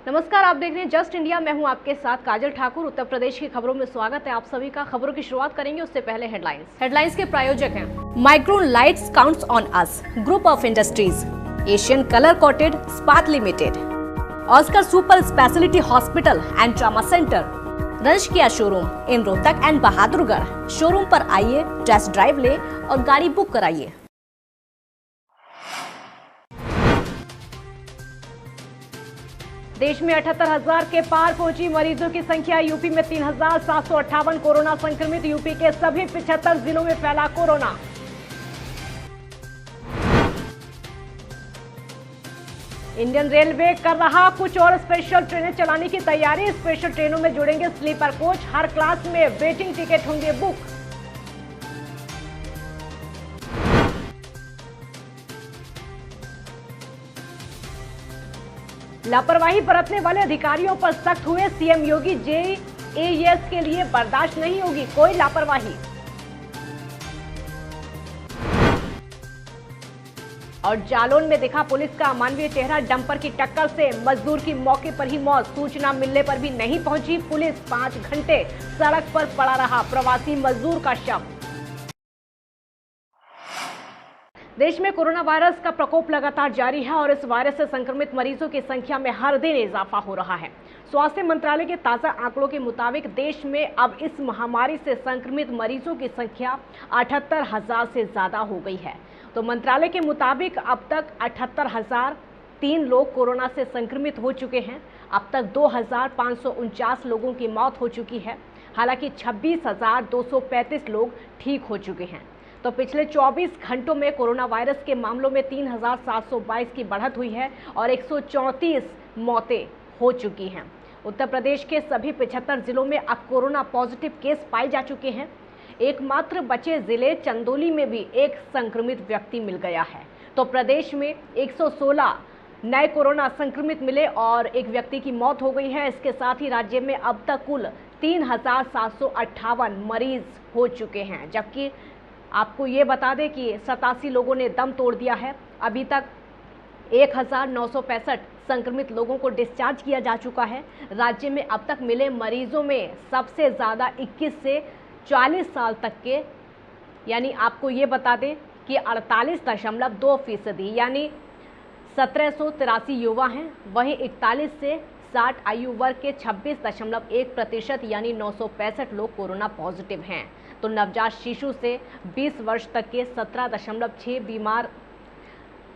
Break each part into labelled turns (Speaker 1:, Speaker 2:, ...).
Speaker 1: नमस्कार, आप देख रहे हैं जस्ट इंडिया। मैं हूं आपके साथ काजल ठाकुर। उत्तर प्रदेश की खबरों में स्वागत है आप सभी का। खबरों की शुरुआत करेंगे उससे पहले हेडलाइंस के प्रायोजक हैं micron lights counts on us, group of industries, Asian colour coated स्पात limited, Oscar super speciality hospital and trauma centre, रंश किया showroom in Rohtak and Bahadurgarh. Showroom पर आइए, टेस्ट ड्राइव ले और गाड़ी बुक कराइए। देश में 78,000 के पार पहुंची मरीजों की संख्या। यूपी में 3,758 कोरोना संक्रमित। यूपी के सभी 75 जिलों में फैला कोरोना। इंडियन रेलवे कर रहा कुछ और स्पेशल ट्रेनें चलाने की तैयारी। स्पेशल ट्रेनों में जुड़ेंगे स्लीपर कोच। हर क्लास में वेटिंग टिकट होंगे बुक। लापरवाही बरतने वाले अधिकारियों पर सख्त हुए सीएम योगी। जेईएस के लिए बर्दाश्त नहीं होगी कोई लापरवाही। और जालौन में दिखा पुलिस का अमानवीय चेहरा। डंपर की टक्कर से मजदूर की मौके पर ही मौत। सूचना मिलने पर भी नहीं पहुंची पुलिस। 5 घंटे सड़क पर पड़ा रहा प्रवासी मजदूर का शव। देश में कोरोना वायरस का प्रकोप लगातार जारी है और इस वायरस से संक्रमित मरीजों की संख्या में हर दिन इजाफा हो रहा है। स्वास्थ्य मंत्रालय के ताजा आंकड़ों के मुताबिक देश में अब इस महामारी से संक्रमित मरीजों की संख्या 78,000 से ज्यादा हो गई है। तो मंत्रालय के मुताबिक अब तक 78,003 लोग कोरोना से संक्रमित हो चुके हैं। अब तक 2,549 लोगों की मौत हो चुकी है। हालांकि 26,235 लोग ठीक हो चुके हैं। तो पिछले 24 घंटों में कोरोना वायरस के मामलों में 3,722 की बढ़त हुई है और 134 मौतें हो चुकी हैं। उत्तर प्रदेश के सभी 75 जिलों में अब कोरोना पॉजिटिव केस पाए जा चुके हैं। एकमात्र बचे जिले चंदौली में भी एक संक्रमित व्यक्ति मिल गया है। तो प्रदेश में 116 नए कोरोना संक्रमित मिले और एक व्यक्ति की मौत हो गई है। इसके साथ ही राज्य में अब तक कुल 3,758 मरीज हो चुके हैं, जबकि आपको ये बता दें कि 87 लोगों ने दम तोड़ दिया है। अभी तक 1,965 संक्रमित लोगों को डिस्चार्ज किया जा चुका है। राज्य में अब तक मिले मरीजों में सबसे ज़्यादा 21 से 40 साल तक के, यानी आपको ये बता दें कि 48.2% यानी 1,783 युवा हैं। वहीं 41 से 60 आयु वर्ग के 26.1% यानी 965 लोग कोरोना पॉजिटिव हैं। तो नवजात शिशु से 20 वर्ष तक के 17.6 बीमार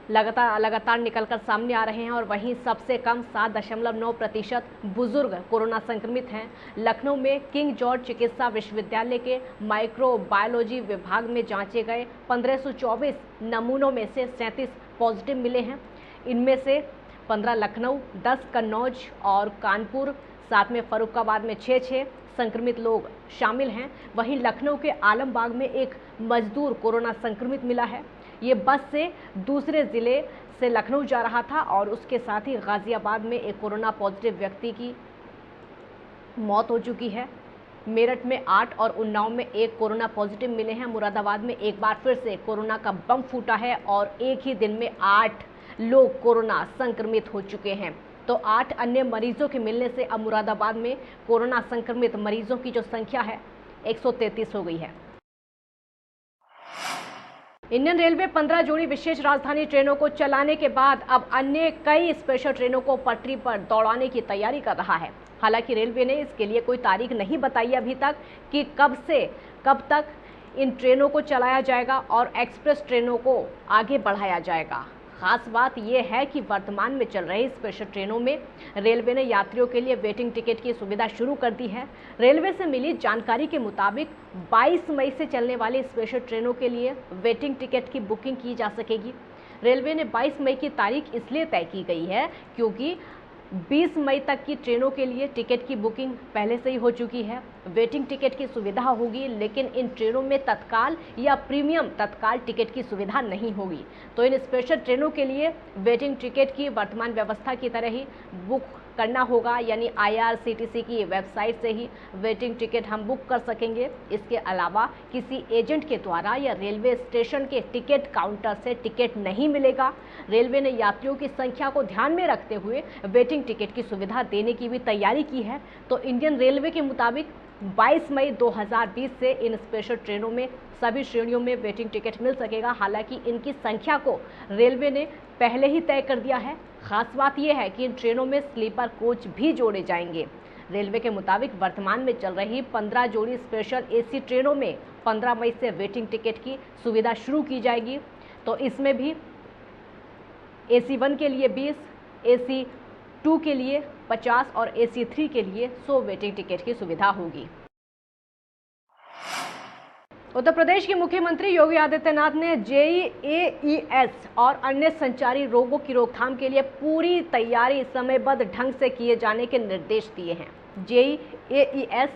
Speaker 1: लगातार निकलकर सामने आ रहे हैं और वहीं सबसे कम 7.9% बुजुर्ग कोरोना संक्रमित हैं। लखनऊ में किंग जॉर्ज चिकित्सा विश्वविद्यालय के माइक्रोबायोलॉजी विभाग में जांचे गए 1524 नमूनों में से 37 पॉजिटिव मिले हैं। इनमें से 15 लखनऊ, 10 कन्नौज और कानपुर, साथ में फर्रुखाबाद में 6 संक्रमित लोग शामिल हैं। वहीं लखनऊ के आलमबाग में एक मजदूर कोरोना संक्रमित मिला है। ये बस से दूसरे ज़िले से लखनऊ जा रहा था और उसके साथ ही गाजियाबाद में एक कोरोना पॉजिटिव व्यक्ति की मौत हो चुकी है। मेरठ में 8 और उन्नाव में 1 कोरोना पॉजिटिव मिले हैं। मुरादाबाद में एक बार फिर से कोरोना का बम फूटा है और एक ही दिन में 8 लोग कोरोना संक्रमित हो चुके हैं। तो 8 अन्य मरीजों के मिलने से अब मुरादाबाद में कोरोना संक्रमित मरीजों की जो संख्या है 133 हो गई है। इंडियन रेलवे 15 जोड़ी विशेष राजधानी ट्रेनों को चलाने के बाद अब अन्य कई स्पेशल ट्रेनों को पटरी पर दौड़ाने की तैयारी कर रहा है। हालांकि रेलवे ने इसके लिए कोई तारीख नहीं बताई अभी तक कि कब से कब तक इन ट्रेनों को चलाया जाएगा और एक्सप्रेस ट्रेनों को आगे बढ़ाया जाएगा। खास बात यह है कि वर्तमान में चल रही स्पेशल ट्रेनों में रेलवे ने यात्रियों के लिए वेटिंग टिकट की सुविधा शुरू कर दी है। रेलवे से मिली जानकारी के मुताबिक 22 मई से चलने वाली स्पेशल ट्रेनों के लिए वेटिंग टिकट की बुकिंग की जा सकेगी। रेलवे ने 22 मई की तारीख इसलिए तय की गई है क्योंकि 20 मई तक की ट्रेनों के लिए टिकट की बुकिंग पहले से ही हो चुकी है। वेटिंग टिकट की सुविधा होगी, लेकिन इन ट्रेनों में तत्काल या प्रीमियम तत्काल टिकट की सुविधा नहीं होगी। तो इन स्पेशल ट्रेनों के लिए वेटिंग टिकट की वर्तमान व्यवस्था की तरह ही बुक करना होगा, यानी IRCTC की वेबसाइट से ही वेटिंग टिकट हम बुक कर सकेंगे। इसके अलावा किसी एजेंट के द्वारा या रेलवे स्टेशन के टिकट काउंटर से टिकट नहीं मिलेगा। रेलवे ने यात्रियों की संख्या को ध्यान में रखते हुए वेटिंग टिकट की सुविधा देने की भी तैयारी की है। तो इंडियन रेलवे के मुताबिक 22 मई 2020 से इन स्पेशल ट्रेनों में सभी श्रेणियों में वेटिंग टिकट मिल सकेगा। हालांकि इनकी संख्या को रेलवे ने पहले ही तय कर दिया है। खास बात यह है कि इन ट्रेनों में स्लीपर कोच भी जोड़े जाएंगे। रेलवे के मुताबिक वर्तमान में चल रही 15 जोड़ी स्पेशल AC ट्रेनों में 15 मई से वेटिंग टिकट की सुविधा शुरू की जाएगी। तो इसमें भी AC1 के लिए 20, AC2 के लिए 50 और AC3 के लिए 100 वेटिंग टिकट की सुविधा होगी। उत्तर प्रदेश के मुख्यमंत्री योगी आदित्यनाथ ने JEE-AES और अन्य संचारी रोगों की रोकथाम के लिए पूरी तैयारी समयबद्ध ढंग से किए जाने के निर्देश दिए हैं। JEE-AES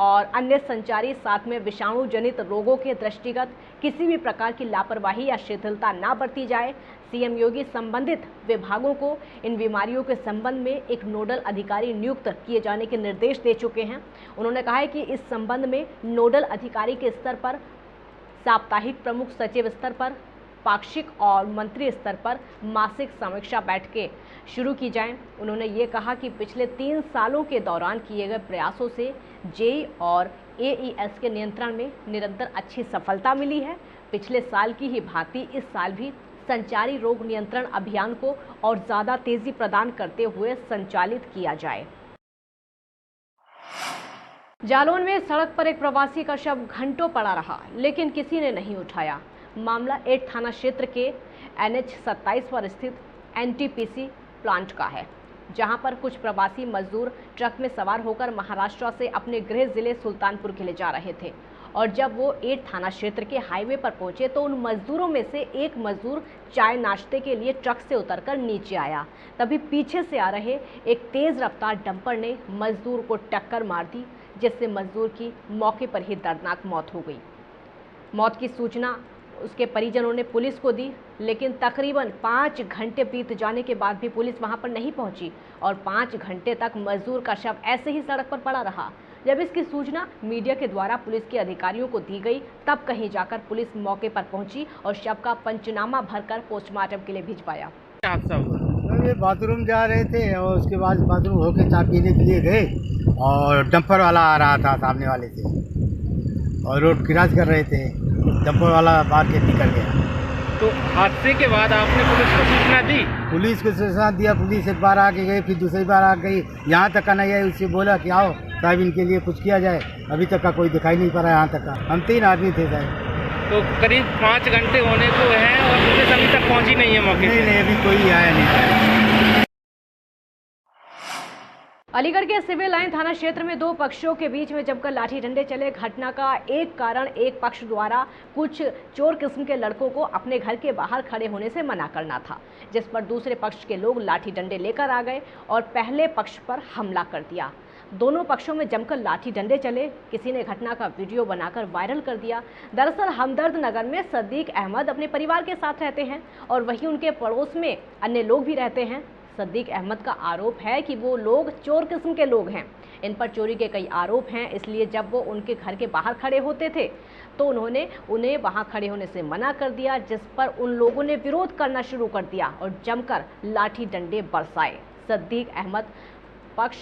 Speaker 1: और अन्य संचारी साथ में विषाणु जनित रोगों के दृष्टिगत किसी भी प्रकार की लापरवाही या शिथिलता न बरती जाए। CM योगी संबंधित विभागों को इन बीमारियों के संबंध में एक नोडल अधिकारी नियुक्त किए जाने के निर्देश दे चुके हैं। उन्होंने कहा है कि इस संबंध में नोडल अधिकारी के स्तर पर, साप्ताहिक प्रमुख सचिव स्तर पर, पाक्षिक और मंत्री स्तर पर मासिक समीक्षा बैठकें शुरू की जाएं। उन्होंने ये कहा कि पिछले 3 सालों के दौरान किए गए प्रयासों से JEE और AES के नियंत्रण में निरंतर अच्छी सफलता मिली है। पिछले साल की ही भांति इस साल भी संचारी रोग नियंत्रण अभियान को और ज़्यादा तेजी प्रदान करते हुए संचालित किया जाए। जालौन में सड़क पर एक प्रवासी का शव घंटों पड़ा रहा, लेकिन किसी ने नहीं उठाया। मामला 8 थाना क्षेत्र के NH 27 पर स्थित NTPC प्लांट का है, जहां पर कुछ प्रवासी मजदूर ट्रक में सवार होकर महाराष्ट्र से अपने गृह जिले सुल्तानपुर के लिए जा रहे थे। और जब वो 8 थाना क्षेत्र के हाईवे पर पहुंचे तो उन मजदूरों में से एक मजदूर चाय नाश्ते के लिए ट्रक से उतरकर नीचे आया। तभी पीछे से आ रहे एक तेज रफ्तार डंपर ने मजदूर को टक्कर मार दी, जिससे मजदूर की मौके पर ही दर्दनाक मौत हो गई। मौत की सूचना उसके परिजनों ने पुलिस को दी, लेकिन तकरीबन 5 घंटे बीत जाने के बाद भी पुलिस वहां पर नहीं पहुंची और 5 घंटे तक मजदूर का शव ऐसे ही सड़क पर पड़ा रहा। जब इसकी सूचना मीडिया के द्वारा पुलिस के अधिकारियों को दी गई, तब कहीं जाकर पुलिस मौके पर पहुंची और शव का पंचनामा भरकर पोस्टमार्टम के लिए भिजवाया।
Speaker 2: ये बाथरूम जा रहे थे और उसके बाद बाथरूम होके चाय पीने के लिए गए और डंपर वाला आ रहा था सामने वाले से और रोड क्रॉस कर रहे थे। डंपर वाला बाहर के निकल गया।
Speaker 3: तो हादसे के बाद आपने पुलिस को सूचना दी?
Speaker 2: पुलिस को सूचना दिया, पुलिस एक बार आके गई, फिर दूसरी बार आ गई, यहाँ तक का नहीं है। उससे बोला कि आओ साहब इनके लिए कुछ किया जाए। अभी तक का कोई दिखाई नहीं पड़ा यहाँ तक का। हम 3 आदमी थे साहब।
Speaker 3: तो करीब 5 घंटे होने को हैं और पुलिस अभी तक पहुँची नहीं है मौके?
Speaker 2: नहीं, अभी कोई आया नहीं।
Speaker 1: अलीगढ़ के सिविल लाइन थाना क्षेत्र में 2 पक्षों के बीच में जमकर लाठी डंडे चले। घटना का एक कारण एक पक्ष द्वारा कुछ चोर किस्म के लड़कों को अपने घर के बाहर खड़े होने से मना करना था, जिस पर दूसरे पक्ष के लोग लाठी डंडे लेकर आ गए और पहले पक्ष पर हमला कर दिया। दोनों पक्षों में जमकर लाठी डंडे चले। किसी ने घटना का वीडियो बनाकर वायरल कर दिया। दरअसल हमदर्द नगर में सद्दीक अहमद अपने परिवार के साथ रहते हैं और वहीं उनके पड़ोस में अन्य लोग भी रहते हैं। सद्दीक अहमद का आरोप है कि वो लोग चोर किस्म के लोग हैं। इन पर चोरी के कई आरोप हैं, इसलिए जब वो उनके घर के बाहर खड़े होते थे तो उन्होंने उन्हें वहां खड़े होने से मना कर दिया, जिस पर उन लोगों ने विरोध करना शुरू कर दिया और जमकर लाठी डंडे बरसाए। सद्दीक अहमद पक्ष,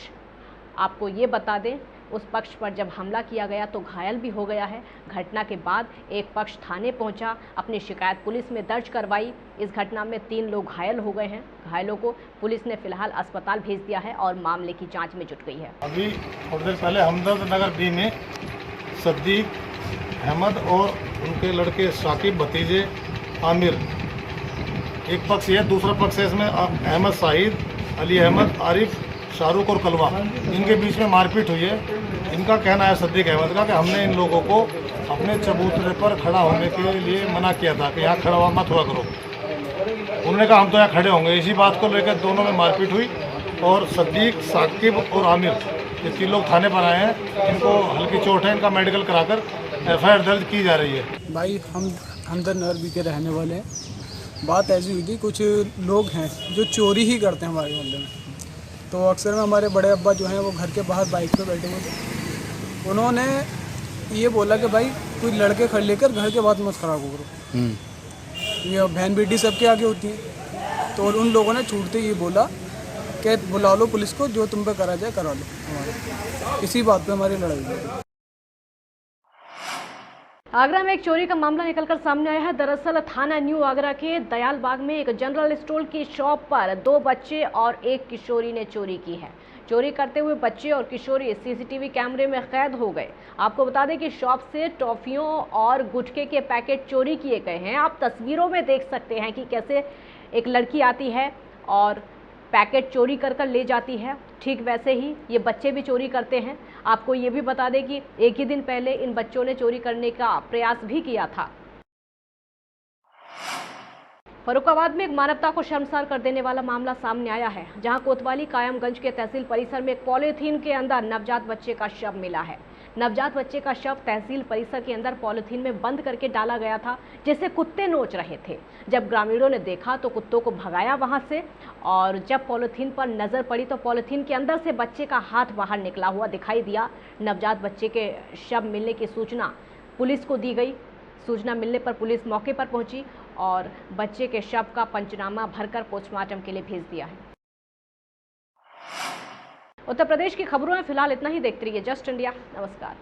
Speaker 1: आपको ये बता दें, उस पक्ष पर जब हमला किया गया तो घायल भी हो गया है। घटना के बाद एक पक्ष थाने पहुंचा, अपनी शिकायत पुलिस में दर्ज करवाई। इस घटना में 3 लोग घायल हो गए हैं। घायलों को पुलिस ने फिलहाल अस्पताल भेज दिया है और मामले की जांच में जुट गई है।
Speaker 4: अभी थोड़ी देर पहले हमदर्द नगर बी में सद्दीक अहमद और उनके लड़के शाकिब भतीजे आमिर, एक पक्ष है, दूसरा पक्ष है इसमें अहमद साहिद, अली अहमद, आरिफ, शाहरुख और कलवा, इनके बीच में मारपीट हुई है। इनका कहना है सद्दीक अहमद का कि हमने इन लोगों को अपने चबूतरे पर खड़ा होने के लिए मना किया था कि यहाँ खड़ा हुआ मत हुआ करो। उन्होंने कहा हम तो यहाँ खड़े होंगे। इसी बात को लेकर दोनों में मारपीट हुई और सद्दीक, साकिब और आमिर, ये 3 लोग थाने पर आए हैं। इनको हल्की चोट है, इनका मेडिकल कराकर FIR दर्ज की जा रही है।
Speaker 5: भाई हम हमदर्द नगर बी के रहने वाले हैं। बात ऐसी हुई थी, कुछ लोग हैं जो चोरी ही करते हैं हमारे मोहल्ले में। तो अक्सर में हमारे बड़े अब्बा जो हैं वो घर के बाहर बाइक पे बैठे हुए थे। उन्होंने ये बोला कि भाई कोई लड़के खड़े लेकर घर के बात मत खराब करो, ये बहन बेटी सबके आगे होती है। तो उन लोगों ने छूटते ये बोला कि बुला लो पुलिस को, जो तुम पे करा जाए करा लो। हमारे इसी बात पे हमारी लड़ाई हुई।
Speaker 1: आगरा में एक चोरी का मामला निकलकर सामने आया है। दरअसल थाना न्यू आगरा के दयाल बाग में एक जनरल स्टोर की शॉप पर 2 बच्चे और एक किशोरी ने चोरी की है। चोरी करते हुए बच्चे और किशोरी सीसीटीवी कैमरे में कैद हो गए। आपको बता दें कि शॉप से टॉफियों और गुटखे के पैकेट चोरी किए गए हैं। आप तस्वीरों में देख सकते हैं कि कैसे एक लड़की आती है और पैकेट चोरी कर ले जाती है। ठीक वैसे ही ये बच्चे भी चोरी करते हैं। आपको ये भी बता दें कि एक ही दिन पहले इन बच्चों ने चोरी करने का प्रयास भी किया था। फर्रुखाबाद में एक मानवता को शर्मसार कर देने वाला मामला सामने आया है, जहां कोतवाली कायमगंज के तहसील परिसर में एक पॉलीथीन के अंदर नवजात बच्चे का शव मिला है। नवजात बच्चे का शव तहसील परिसर के अंदर पॉलीथीन में बंद करके डाला गया था, जिसे कुत्ते नोच रहे थे। जब ग्रामीणों ने देखा तो कुत्तों को भगाया वहां से, और जब पॉलीथीन पर नजर पड़ी तो पॉलीथीन के अंदर से बच्चे का हाथ बाहर निकला हुआ दिखाई दिया। नवजात बच्चे के शव मिलने की सूचना पुलिस को दी गई। सूचना मिलने पर पुलिस मौके पर पहुंची और बच्चे के शव का पंचनामा भरकर पोस्टमार्टम के लिए भेज दिया है। उत्तर प्रदेश की खबरों में फिलहाल इतना ही। देखते रहिए जस्ट इंडिया। नमस्कार।